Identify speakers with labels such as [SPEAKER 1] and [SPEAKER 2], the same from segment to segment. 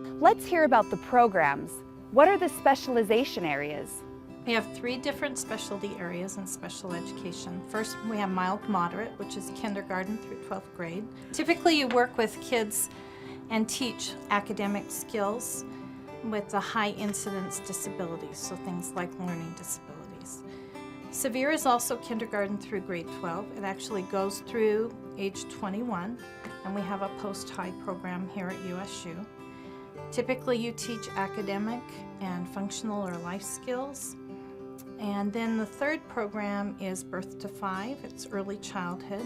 [SPEAKER 1] Let's hear about the programs. What are the specialization areas?
[SPEAKER 2] We have 3 different specialty areas in special education. First, we have mild moderate, which is kindergarten through 12th grade. Typically, you work with kids and teach academic skills with the high incidence disabilities, so things like learning disabilities. Severe is also kindergarten through grade 12. It actually goes through age 21, and we have a post-high program here at USU. Typically, you teach academic and functional or life skills. And then the 3rd program is birth to 5. It's early childhood.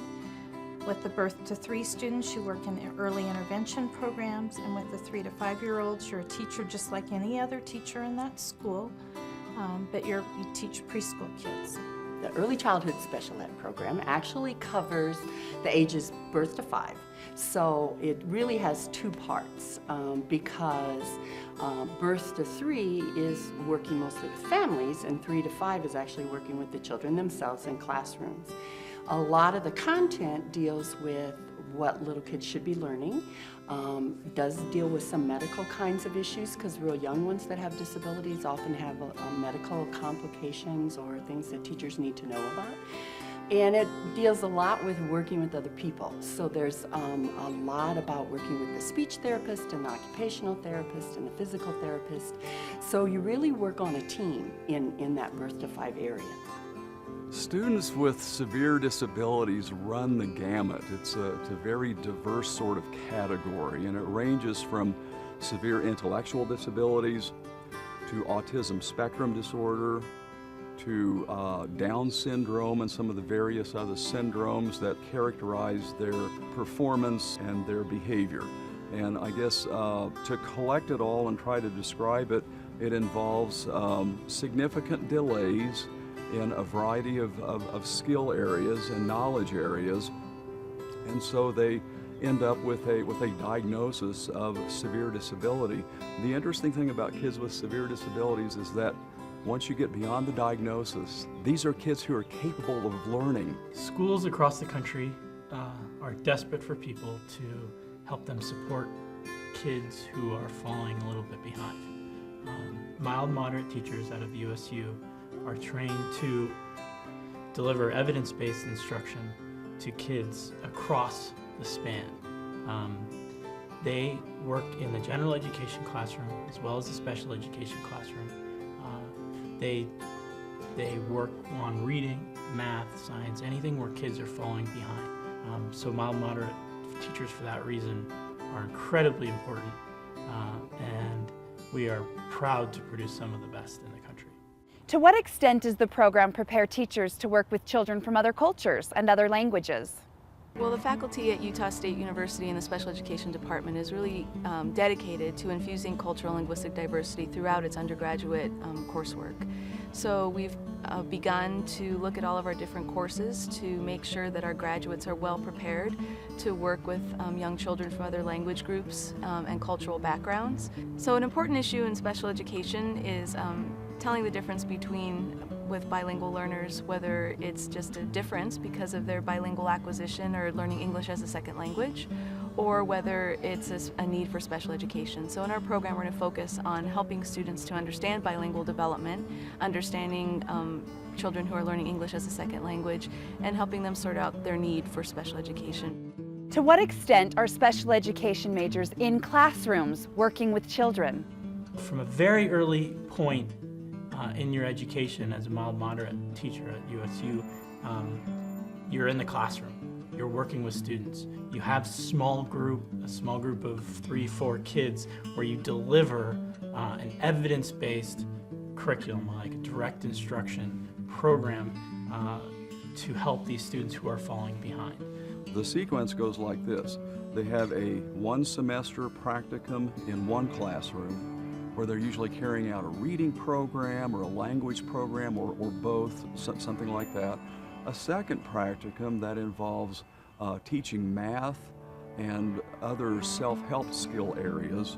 [SPEAKER 2] With the birth to 3 students, you work in early intervention programs, and with the 3 to 5-year-olds, you're a teacher just like any other teacher in that school, but you teach preschool kids.
[SPEAKER 3] The early childhood special ed program actually covers the ages birth to 5. So it really has 2 parts because birth to 3 is working mostly with families, and 3 to 5 is actually working with the children themselves in classrooms. A lot of the content deals with what little kids should be learning, does deal with some medical kinds of issues because real young ones that have disabilities often have medical complications or things that teachers need to know about. And it deals a lot with working with other people. So there's a lot about working with the speech therapist and the occupational therapist and the physical therapist. So you really work on a team in that birth to 5 area.
[SPEAKER 4] Students with severe disabilities run the gamut. It's a very diverse sort of category, and it ranges from severe intellectual disabilities to autism spectrum disorder to Down syndrome and some of the various other syndromes that characterize their performance and their behavior. And I guess to collect it all and try to describe it, it involves significant delays in a variety of skill areas and knowledge areas, and so they end up with a diagnosis of severe disability. The interesting thing about kids with severe disabilities is that once you get beyond the diagnosis, these are kids who are capable of learning.
[SPEAKER 5] Schools across the country are desperate for people to help them support kids who are falling a little bit behind. Mild moderate teachers out of USU are trained to deliver evidence-based instruction to kids across the span. They work in the general education classroom as well as the special education classroom. They work on reading, math, science, anything where kids are falling behind. So mild moderate teachers for that reason are incredibly important, and we are proud to produce some of the best in the country.
[SPEAKER 1] To what extent does the program prepare teachers to work with children from other cultures and other languages?
[SPEAKER 6] Well, the faculty at Utah State University in the Special Education Department is really dedicated to infusing cultural and linguistic diversity throughout its undergraduate coursework. So we've begun to look at all of our different courses to make sure that our graduates are well prepared to work with young children from other language groups and cultural backgrounds. So an important issue in special education is telling the difference between with bilingual learners, whether it's just a difference because of their bilingual acquisition or learning English as a second language, or whether it's a need for special education. So in our program, we're going to focus on helping students to understand bilingual development, understanding children who are learning English as a second language, and helping them sort out their need for special education.
[SPEAKER 1] To what extent are special education majors in classrooms working with children?
[SPEAKER 5] From a very early point in your education as a mild moderate teacher at USU, you're in the classroom. You're working with students. You have a small group of 3-4 kids where you deliver an evidence-based curriculum, like a direct instruction program to help these students who are falling behind.
[SPEAKER 4] The sequence goes like this. They have a 1-semester practicum in one classroom where they're usually carrying out a reading program or a language program or both, something like that. A second practicum that involves teaching math and other self-help skill areas.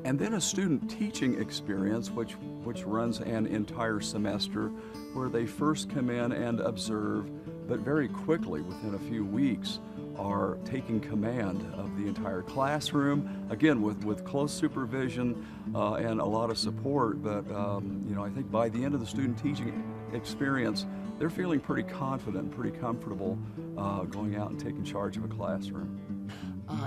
[SPEAKER 4] And then a student teaching experience which runs an entire semester where they first come in and observe, but very quickly, within a few weeks, are taking command of the entire classroom, again with close supervision and a lot of support, but I think by the end of the student teaching experience, they're feeling pretty confident, pretty comfortable going out and taking charge of a classroom.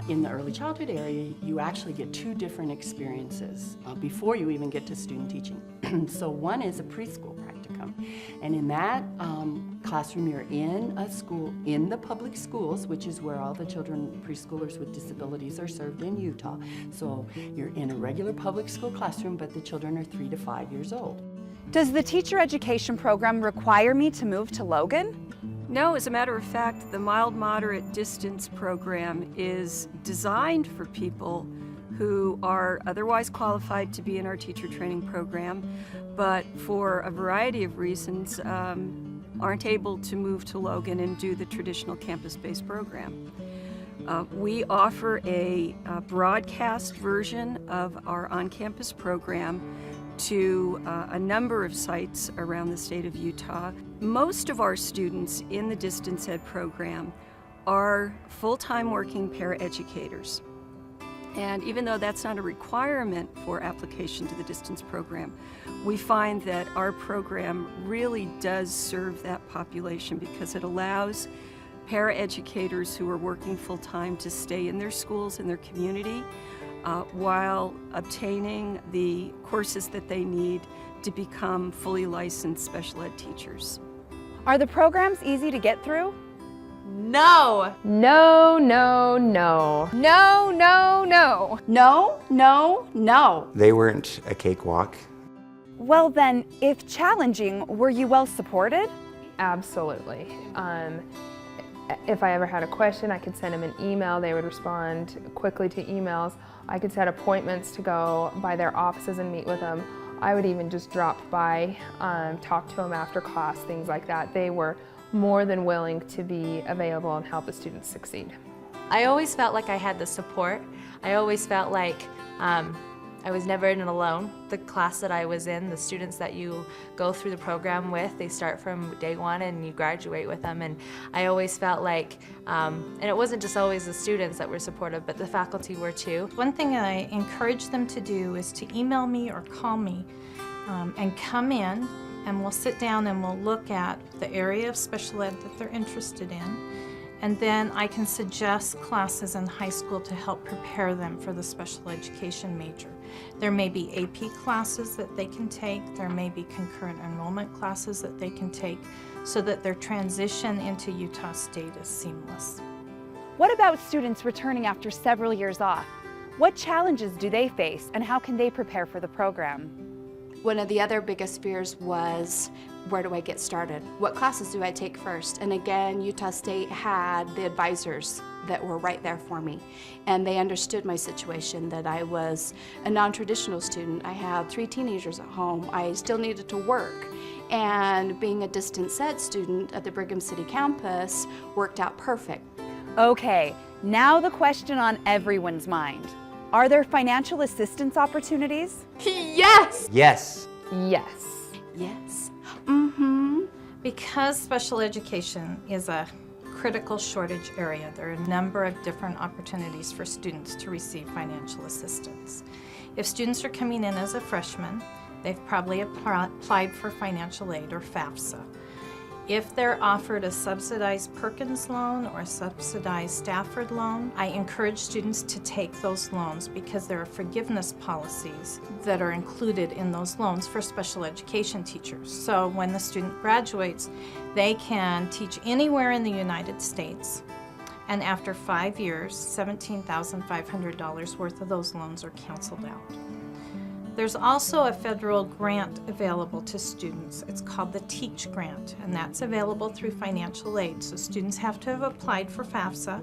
[SPEAKER 3] In the early childhood area, you actually get two different experiences before you even get to student teaching. So one is a preschool practicum, and in that classroom you're in a school, in the public schools, which is where all the children, preschoolers with disabilities are served in Utah. So you're in a regular public school classroom, but the children are 3 to 5 years old.
[SPEAKER 1] Does the teacher education program require me to move to Logan?
[SPEAKER 7] No, as a matter of fact, the mild moderate distance program is designed for people who are otherwise qualified to be in our teacher training program, but for a variety of reasons aren't able to move to Logan and do the traditional campus-based program. We offer a broadcast version of our on-campus program to a number of sites around the state of Utah. Most of our students in the Distance Ed program are full-time working paraeducators. And even though that's not a requirement for application to the distance program, we find that our program really does serve that population because it allows paraeducators who are working full-time to stay in their schools and their community while obtaining the courses that they need to become fully licensed special ed teachers.
[SPEAKER 1] Are the programs easy to get through?
[SPEAKER 8] No.
[SPEAKER 9] No, no, no.
[SPEAKER 8] No, no, no.
[SPEAKER 3] No, no, no.
[SPEAKER 10] They weren't a cakewalk.
[SPEAKER 1] Well then, if challenging, were you well supported?
[SPEAKER 9] Absolutely. If I ever had a question, I could send them an email. They would respond quickly to emails. I could set appointments to go by their offices and meet with them. I would even just drop by, talk to them after class, things like that. They were more than willing to be available and help the students succeed.
[SPEAKER 8] I always felt like I had the support. I always felt like I was never in it alone. The class that I was in, the students that you go through the program with, they start from day one and you graduate with them. And I always felt like, and it wasn't just always the students that were supportive, but the faculty were too.
[SPEAKER 2] One thing I encourage them to do is to email me or call me and come in, and we'll sit down and we'll look at the area of special ed that they're interested in. And then I can suggest classes in high school to help prepare them for the special education major. There may be AP classes that they can take. There may be concurrent enrollment classes that they can take so that their transition into Utah State is seamless.
[SPEAKER 1] What about students returning after several years off? What challenges do they face and how can they prepare for the program?
[SPEAKER 11] One of the other biggest fears was, where do I get started? What classes do I take first? And again, Utah State had the advisors that were right there for me. And they understood my situation, that I was a non-traditional student. I had 3 teenagers at home. I still needed to work. And being a distance ed student at the Brigham City campus worked out perfect.
[SPEAKER 1] Okay, now the question on everyone's mind. Are there financial assistance opportunities?
[SPEAKER 8] Yes!
[SPEAKER 10] Yes.
[SPEAKER 9] Yes.
[SPEAKER 11] Yes.
[SPEAKER 2] Because special education is a critical shortage area, there are a number of different opportunities for students to receive financial assistance. If students are coming in as a freshman, they've probably applied for financial aid or FAFSA. If they're offered a subsidized Perkins loan or a subsidized Stafford loan, I encourage students to take those loans because there are forgiveness policies that are included in those loans for special education teachers. So when the student graduates, they can teach anywhere in the United States, and after 5 years, $17,500 worth of those loans are canceled out. There's also a federal grant available to students. It's called the TEACH grant, and that's available through financial aid. So students have to have applied for FAFSA,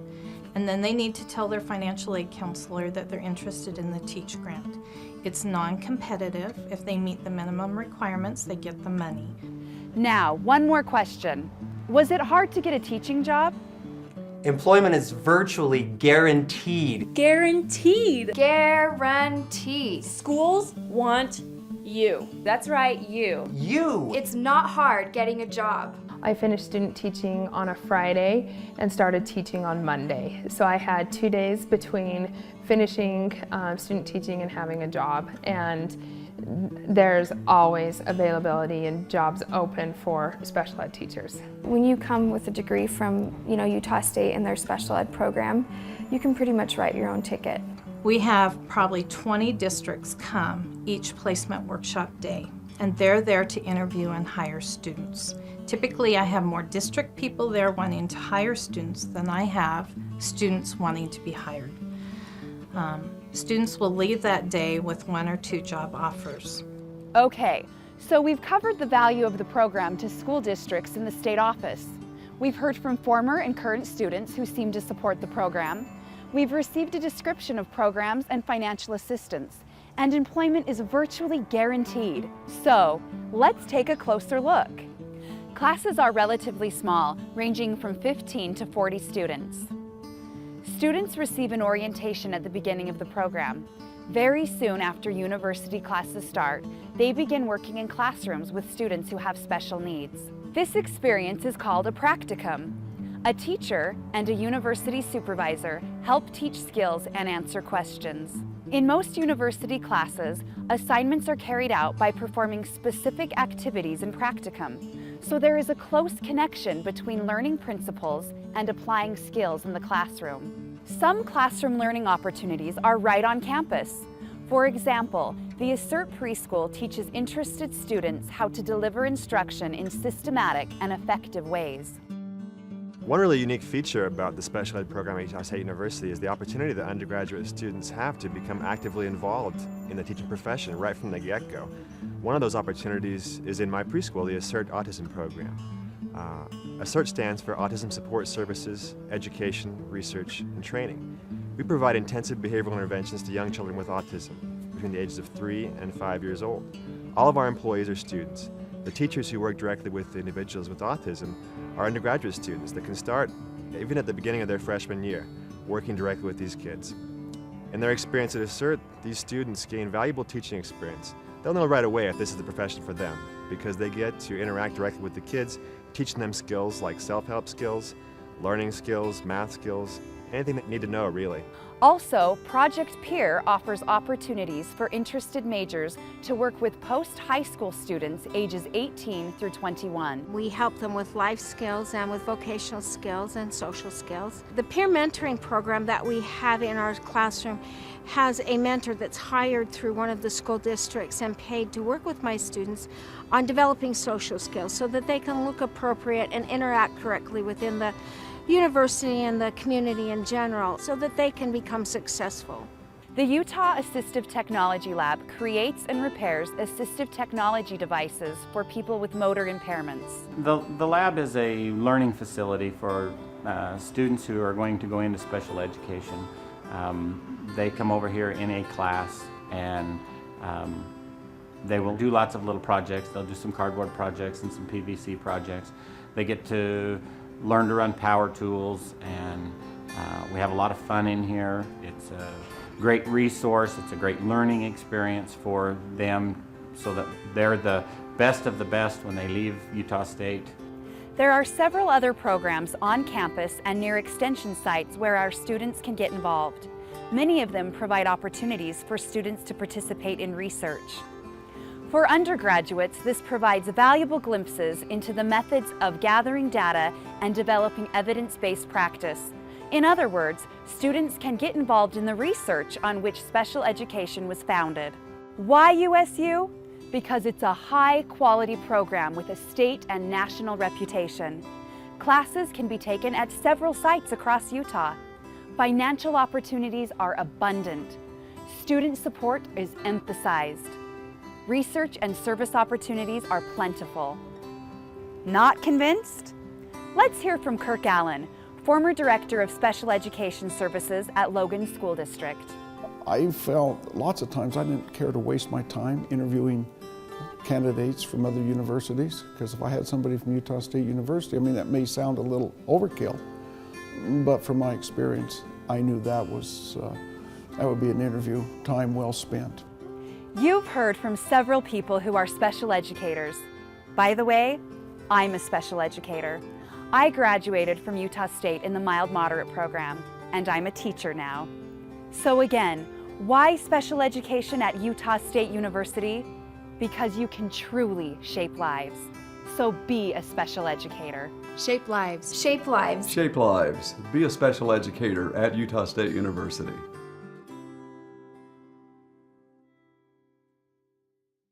[SPEAKER 2] and then they need to tell their financial aid counselor that they're interested in the TEACH grant. It's non-competitive. If they meet the minimum requirements, they get the money.
[SPEAKER 1] Now, one more question. Was it hard to get a teaching job?
[SPEAKER 10] Employment is virtually guaranteed.
[SPEAKER 12] Guaranteed.
[SPEAKER 11] Guaranteed.
[SPEAKER 12] Schools want you. That's right, you.
[SPEAKER 10] You!
[SPEAKER 11] It's not hard getting a job.
[SPEAKER 9] I finished student teaching on a Friday and started teaching on Monday. So I had 2 days between finishing student teaching and having a job. And there's always availability and jobs open for special ed teachers.
[SPEAKER 12] When you come with a degree from, Utah State and their special ed program, you can pretty much write your own ticket.
[SPEAKER 2] We have probably 20 districts come each placement workshop day, and they're there to interview and hire students. Typically, I have more district people there wanting to hire students than I have students wanting to be hired. Students will leave that day with 1 or 2 job offers.
[SPEAKER 1] Okay, so we've covered the value of the program to school districts in the state office. We've heard from former and current students who seem to support the program. We've received a description of programs and financial assistance, and employment is virtually guaranteed. So, let's take a closer look. Classes are relatively small, ranging from 15 to 40 students. Students receive an orientation at the beginning of the program. Very soon after university classes start, they begin working in classrooms with students who have special needs. This experience is called a practicum. A teacher and a university supervisor help teach skills and answer questions. In most university classes, assignments are carried out by performing specific activities in practicum, so there is a close connection between learning principles and applying skills in the classroom. Some classroom learning opportunities are right on campus. For example, the Assert Preschool teaches interested students how to deliver instruction in systematic and effective ways.
[SPEAKER 13] One really unique feature about the special ed program at Utah State University is the opportunity that undergraduate students have to become actively involved in the teaching profession right from the get-go. One of those opportunities is in my preschool, the Assert Autism program. Assert stands for Autism Support Services, Education, Research, and Training. We provide intensive behavioral interventions to young children with autism between the ages of 3 and 5 years old. All of our employees are students. The teachers who work directly with individuals with autism are undergraduate students that can start, even at the beginning of their freshman year, working directly with these kids. In their experience at Assert, these students gain valuable teaching experience. They'll know right away if this is the profession for them, because they get to interact directly with the kids, teaching them skills like self-help skills, learning skills, math skills, anything they need to know, really.
[SPEAKER 1] Also, Project Peer offers opportunities for interested majors to work with post-high school students ages 18 through 21.
[SPEAKER 14] We help them with life skills and with vocational skills and social skills. The peer mentoring program that we have in our classroom has a mentor that's hired through one of the school districts and paid to work with my students on developing social skills so that they can look appropriate and interact correctly within the university and the community in general so that they can become successful.
[SPEAKER 1] The Utah Assistive Technology Lab creates and repairs assistive technology devices for people with motor impairments.
[SPEAKER 15] The lab is a learning facility for students who are going to go into special education. They come over here in a class and they will do lots of little projects. They'll do some cardboard projects and some PVC projects. They get to learn to run power tools, and we have a lot of fun in here. It's a great resource. It's a great learning experience for them so that they're the best of the best when they leave Utah State.
[SPEAKER 1] There are several other programs on campus and near extension sites where our students can get involved. Many of them provide opportunities for students to participate in research. For undergraduates, this provides valuable glimpses into the methods of gathering data and developing evidence-based practice. In other words, students can get involved in the research on which special education was founded. Why USU? Because it's a high-quality program with a state and national reputation. Classes can be taken at several sites across Utah. Financial opportunities are abundant. Student support is emphasized. Research and service opportunities are plentiful. Not convinced? Let's hear from Kirk Allen, former Director of Special Education Services at Logan School District.
[SPEAKER 16] I felt lots of times I didn't care to waste my time interviewing candidates from other universities, because if I had somebody from Utah State University, I mean, that may sound a little overkill, but from my experience, I knew that would be an interview time well spent.
[SPEAKER 1] You've heard from several people who are special educators. By the way, I'm a special educator. I graduated from Utah State in the mild moderate program, and I'm a teacher now. So again, why special education at Utah State University? Because you can truly shape lives. So be a special educator.
[SPEAKER 11] Shape lives.
[SPEAKER 12] Shape lives.
[SPEAKER 4] Shape lives. Be a special educator at Utah State University.